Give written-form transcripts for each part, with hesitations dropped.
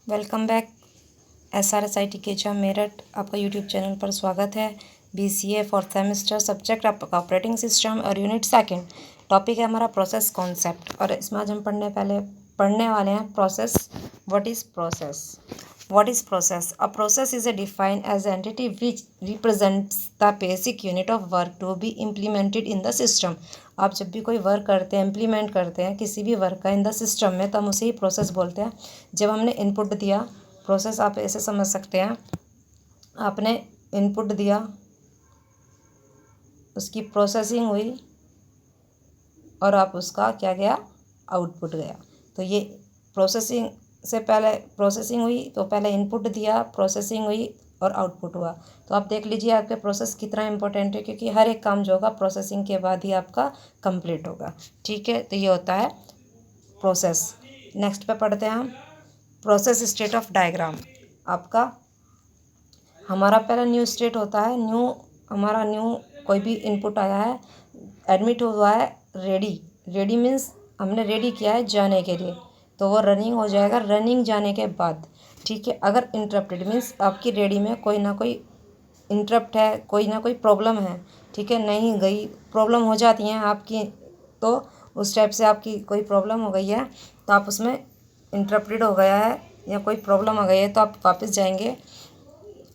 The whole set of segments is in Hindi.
Welcome back. SRSIT केचा मेरठ आपका यूट्यूब चैनल पर स्वागत है। BCA फोर्थ सेमेस्टर, सब्जेक्ट आपका ऑपरेटिंग सिस्टम और यूनिट सेकंड। टॉपिक है हमारा प्रोसेस कॉन्सेप्ट और इसमें आज हम पढ़ने वाले हैं process. What is process? A process is a defined as an entity which represents the basic unit of work to be implemented in the system। आप जब भी कोई वर्क करते हैं, इम्प्लीमेंट करते हैं किसी भी वर्क का इन द सिस्टम में, तो हम उसे ही प्रोसेस बोलते हैं। जब हमने इनपुट दिया, प्रोसेस आप ऐसे समझ सकते हैं, आपने इनपुट दिया, उसकी प्रोसेसिंग हुई और आप उसका क्या गया, आउटपुट गया। तो ये प्रोसेसिंग से पहले प्रोसेसिंग हुई, तो पहले इनपुट दिया, प्रोसेसिंग हुई और आउटपुट हुआ। तो आप देख लीजिए आपके प्रोसेस कितना इंपॉर्टेंट है, क्योंकि हर एक काम जो होगा प्रोसेसिंग के बाद ही आपका कंप्लीट होगा। ठीक है, तो ये होता है प्रोसेस। नेक्स्ट पे पढ़ते हैं हम प्रोसेस स्टेट ऑफ डायग्राम। आपका हमारा पहला न्यू स्टेट होता है। न्यू कोई भी इनपुट आया है, एडमिट हुआ है, रेडी मीन्स हमने रेडी किया है जाने के लिए, तो वो रनिंग हो जाएगा रनिंग जाने के बाद। ठीक है, अगर इंटरप्टेड मीन्स आपकी रेडी में कोई ना कोई इंटरप्ट है, कोई ना कोई प्रॉब्लम है। ठीक है, नहीं गई, प्रॉब्लम हो जाती हैं आपकी, तो उस टाइप से आपकी कोई प्रॉब्लम हो गई है, तो आप उसमें इंटरप्टेड हो गया है या कोई प्रॉब्लम आ गई है, तो आप वापस जाएंगे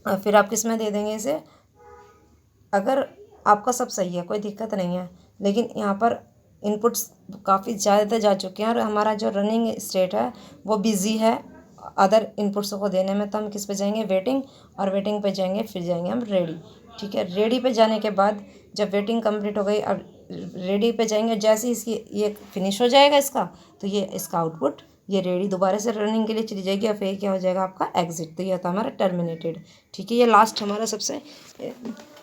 और फिर आप किस में दे देंगे इसे। अगर आपका सब सही है, कोई दिक्कत नहीं है, लेकिन यहाँ पर इनपुट्स काफ़ी ज़्यादा जा चुके हैं और हमारा जो रनिंग स्टेट है वो बिज़ी है अदर इनपुट्स को देने में, तो हम किस पे जाएंगे, वेटिंग, और वेटिंग पे जाएंगे, फिर जाएंगे हम रेडी। ठीक है, रेडी पे जाने के बाद जब वेटिंग कंप्लीट हो गई, अब रेडी पे जाएंगे, जैसे ही इसकी ये फिनिश हो जाएगा इसका, तो ये इसका आउटपुट, ये रेडी दोबारा से रनिंग के लिए चली जाएगी और फिर क्या हो जाएगा आपका एग्जिट। तो ये होता है हमारा टर्मिनेटेड। ठीक है, ये लास्ट हमारा सबसे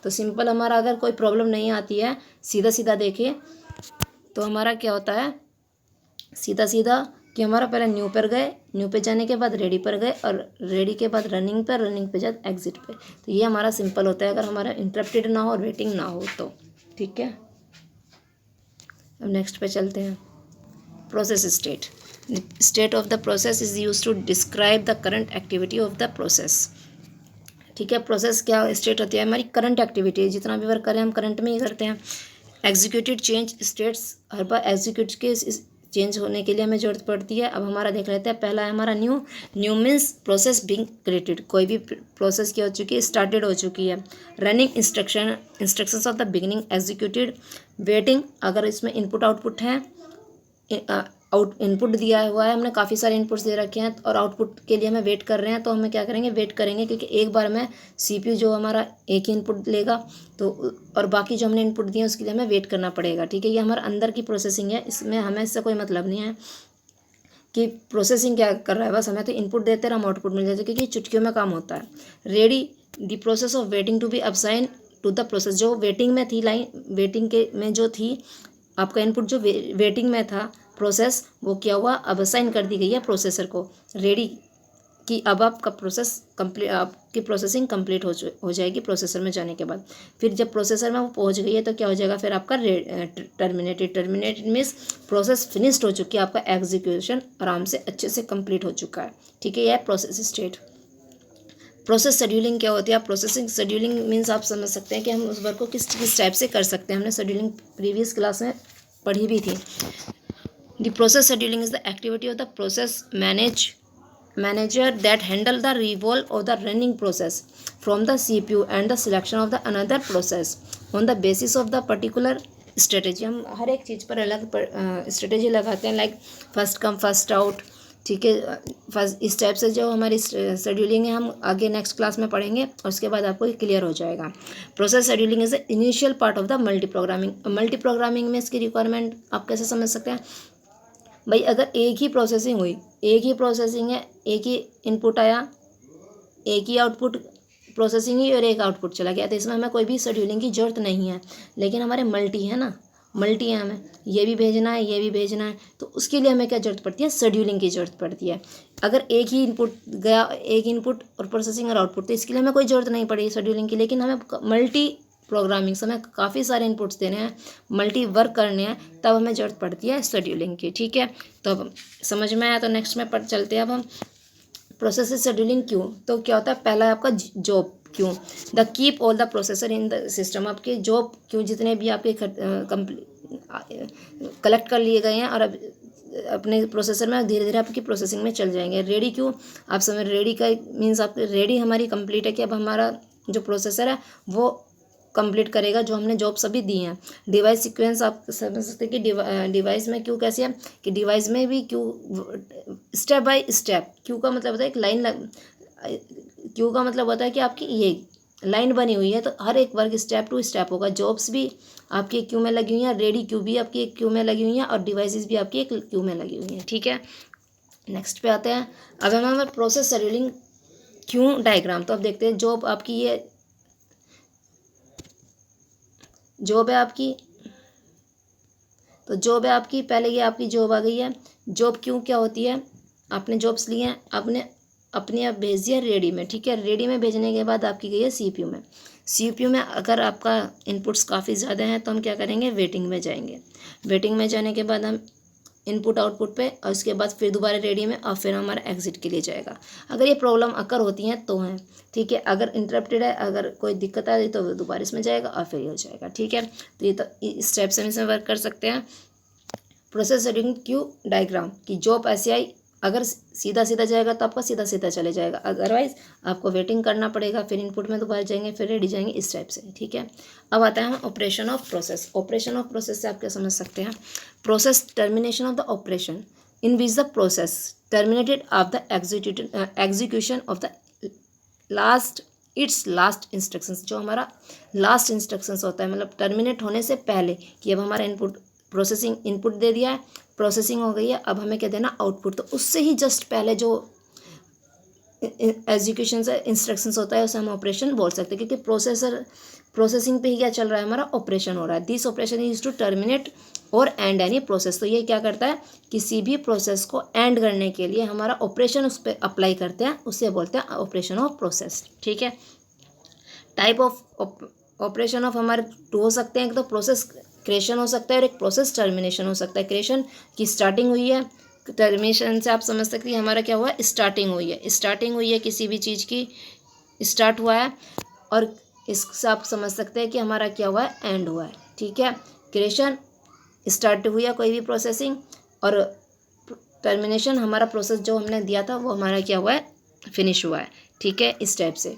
तो सिंपल हमारा अगर कोई प्रॉब्लम नहीं आती है, सीधा सीधा देखिए तो हमारा क्या होता है, सीधा सीधा कि हमारा पहले न्यू पर गए, न्यू पे जाने के बाद रेडी पर गए और रेडी के बाद रनिंग पर, रनिंग पे जाए एग्जिट पे। तो ये हमारा सिंपल होता है अगर हमारा इंटरप्टेड ना हो और वेटिंग ना हो तो। ठीक है, अब नेक्स्ट पे चलते हैं। Process state. State of the process is use to describe the current activity of the process. ठीक है, प्रोसेस क्या स्टेट होती है, हमारी करंट एक्टिविटी, जितना भी वर्क करें हम करंट में ही करते हैं। एग्जीक्यूटेड चेंज स्टेट्स, हर बार एग्जीक्यूट के चेंज होने के लिए हमें ज़रूरत पड़ती है। अब हमारा देख लेते हैं, पहला है हमारा new means process being created, कोई भी प्रोसेस क्या हो चुकी है, स्टार्टेड हो चुकी है। Running instructions of the beginning executed. Waiting, अगर इसमें इनपुट आउटपुट है, इनपुट दिया हुआ है, हमने काफ़ी सारे इनपुट्स दे रखे हैं और आउटपुट के लिए हमें वेट कर रहे हैं, तो हमें क्या करेंगे, वेट करेंगे, क्योंकि एक बार में CPU जो हमारा एक ही इनपुट लेगा, तो और बाकी जो हमने इनपुट दिए उसके लिए हमें वेट करना पड़ेगा। ठीक है, ये हमारे अंदर की प्रोसेसिंग है, इसमें हमें इससे कोई मतलब नहीं है कि प्रोसेसिंग क्या कर रहा है, बस हमें तो इनपुट देते हैं, हम आउटपुट मिल जाते हैं, क्योंकि चुटकियों में काम होता है। Ready, the process of waiting to be assign to the process, जो वेटिंग में थी लाइन, वेटिंग के में जो थी आपका इनपुट, जो वेटिंग में था प्रोसेस, वो क्या हुआ, अब असाइन कर दी गई है प्रोसेसर को। रेडी कि अब आपका प्रोसेस कंप्लीट, आपकी प्रोसेसिंग कंप्लीट हो जाएगी प्रोसेसर में जाने के बाद। फिर जब प्रोसेसर में वो पहुंच गई है, तो क्या हो जाएगा फिर आपका टर्मिनेटेड मीन्स प्रोसेस फिनिश्ड हो चुकी है, आपका एग्जीक्यूशन आराम से अच्छे से कंप्लीट हो चुका है। ठीक है, यह है प्रोसेस स्टेट। प्रोसेस शेड्यूलिंग क्या होती है, आप प्रोसेसिंग शेड्यूलिंग मीन्स आप समझ सकते हैं कि हम उस वर्क को किस टाइप से कर सकते हैं। हमने शेड्यूलिंग प्रीवियस क्लास में पढ़ी भी थी। The process scheduling is the activity of the process manager that handle the revolve of the running process from the CPU and the selection of the another process on the basis of the particular strategy। हम हर एक चीज़ पर अलग स्ट्रेटेजी लगाते हैं, like first come first out. ठीक है, फर्स्ट इस टाइप से जो हमारी शेड्यूलिंग है, हम आगे नेक्स्ट क्लास में पढ़ेंगे और उसके बाद आपको ये क्लियर हो जाएगा। Process scheduling is the initial part of the multi programming में इसकी रिक्वायरमेंट आप कैसे समझ सकते हैं भाई, अगर एक ही प्रोसेसिंग हुई, एक ही प्रोसेसिंग है, एक ही इनपुट आया, एक ही आउटपुट, प्रोसेसिंग ही और एक आउटपुट चला गया, तो इसमें हमें कोई भी शेड्यूलिंग की ज़रूरत नहीं है। लेकिन हमारे मल्टी है ना, मल्टी है, हमें ये भी भेजना है, ये भी भेजना है, तो उसके लिए हमें क्या ज़रूरत पड़ती है, शेड्यूलिंग की ज़रूरत पड़ती है। अगर एक ही इनपुट गया, एक इनपुट और प्रोसेसिंग और आउटपुट, तो इसके लिए हमें कोई ज़रूरत नहीं पड़ी शेड्यूलिंग की। लेकिन हमें मल्टी प्रोग्रामिंग समय काफ़ी सारे इनपुट्स देने हैं, मल्टी वर्क करने हैं, तब हमें ज़रूरत पड़ती है शेड्यूलिंग की। ठीक है, तो अब समझ में आया, तो नेक्स्ट में चलते हैं अब हम प्रोसेसर शेड्यूलिंग क्यों, तो क्या होता है, पहला है आपका जॉब क्यों, the keep all the processor in the system, आपके जॉब क्यों जितने भी आपके कलेक्ट कर लिए गए हैं और अब अपने प्रोसेसर में धीरे धीरे आपकी प्रोसेसिंग में चल जाएंगे। रेडी क्यों, आप समझ, रेडी का मीन्स आप रेडी हमारी कंप्लीट है कि अब हमारा जो प्रोसेसर है वो कंप्लीट करेगा जो हमने जॉब सभी दी हैं। डिवाइस सीक्वेंस आप समझ सकते हैं कि डिवाइस में क्यों कैसे है कि डिवाइस में भी क्यों स्टेप बाय स्टेप, क्यों का मतलब होता है एक लाइन, क्यों का मतलब होता है कि आपकी ये लाइन बनी हुई है तो हर एक वर्क स्टेप टू स्टेप होगा। जॉब्स भी आपकी एक क्यू में लगी हुई हैं, रेडी क्यू भी आपकी एक क्यू में लगी हुई हैं और डिवाइसेस भी आपकी एक क्यू में लगी हुई हैं। ठीक है, नेक्स्ट पे आते हैं। अब हम हमारे प्रोसेस शेड्यूलिंग क्यों डायग्राम, तो अब देखते हैं जॉब आपकी, ये जॉब है आपकी, तो जॉब है आपकी, पहले ये आपकी जॉब आ गई है। जॉब क्यों क्या होती है, आपने जॉब्स लिए हैं, आपने अपने आप भेज दिया रेडी में। ठीक है, रेडी में भेजने के बाद आपकी गई है सीपीयू में। सीपीयू में अगर आपका इनपुट्स काफ़ी ज़्यादा हैं तो हम क्या करेंगे, वेटिंग में जाएंगे। वेटिंग में जाने के बाद हम इनपुट आउटपुट पे, और उसके बाद फिर दोबारा रेडी में, और फिर हमारा एग्जिट के लिए जाएगा। अगर ये प्रॉब्लम अकर होती हैं तो हैं, ठीक है, अगर इंटरप्टेड है, अगर कोई दिक्कत आ रही तो दोबारा इसमें जाएगा और फिर ये हो जाएगा। ठीक है, तो ये तो इस स्टेप से हम इसमें वर्क कर सकते हैं। प्रोसेस शेड्यूलिंग क्यू डायग्राम की जॉब ऐसी आई, अगर सीधा सीधा जाएगा तो आपका सीधा सीधा चले जाएगा, अदरवाइज आपको वेटिंग करना पड़ेगा, फिर इनपुट में दोबारा जाएंगे, फिर रेडी जाएंगे, इस टाइप से। ठीक है, अब आता है हम operation of process. Operation of process से आप क्या समझ सकते हैं, process termination of the operation in which the process terminated of the execution of the last instructions, जो हमारा लास्ट इंस्ट्रक्शंस होता है, मतलब टर्मिनेट होने से पहले कि अब हमारा इनपुट प्रोसेसिंग इनपुट दे दिया है, प्रोसेसिंग हो गई है, अब हमें क्या देना, आउटपुट, तो उससे ही जस्ट पहले जो एग्जीक्यूशन से इंस्ट्रक्शंस होता है उसे हम ऑपरेशन बोल सकते हैं, क्योंकि प्रोसेसिंग पे ही क्या चल रहा है, हमारा ऑपरेशन हो रहा है। This operation is to terminate और एंड एनी प्रोसेस, तो ये क्या करता है, किसी भी प्रोसेस को एंड करने के लिए हमारा ऑपरेशन उस पर अप्लाई करते हैं, उसे बोलते हैं ऑपरेशन ऑफ प्रोसेस। ठीक है, टाइप ऑफ ऑपरेशन ऑफ हमारे टू हो सकते हैं, एक तो प्रोसेस क्रिएशन हो सकता है और एक प्रोसेस टर्मिनेशन हो सकता है। क्रिएशन की स्टार्टिंग हुई है, टर्मिनेशन से आप समझ सकते हैं हमारा क्या हुआ है, स्टार्टिंग हुई है। स्टार्टिंग हुई है किसी भी चीज़ की, स्टार्ट हुआ है, और इससे आप समझ सकते हैं कि हमारा क्या हुआ है, एंड हुआ है। ठीक है, क्रिएशन स्टार्ट हुई है कोई भी प्रोसेसिंग, और टर्मिनेशन हमारा प्रोसेस जो हमने दिया था वो हमारा क्या हुआ है, फिनिश हुआ है। ठीक है, इस टाइप से,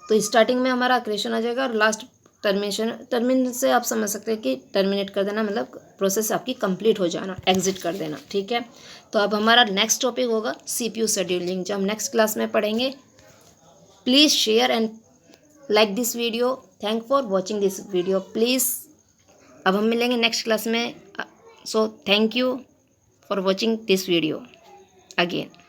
तो स्टार्टिंग में हमारा क्रिएशन आ जाएगा और लास्ट टर्मिनेशन से आप समझ सकते हैं कि टर्मिनेट कर देना, मतलब प्रोसेस आपकी कंप्लीट हो जाना, एग्जिट कर देना। ठीक है, तो अब हमारा नेक्स्ट टॉपिक होगा सीपीयू शेड्यूलिंग, जो हम नेक्स्ट क्लास में पढ़ेंगे। Please share and like this video, thank for watching this video please. अब हम मिलेंगे नेक्स्ट क्लास में, so thank you for watching this video again.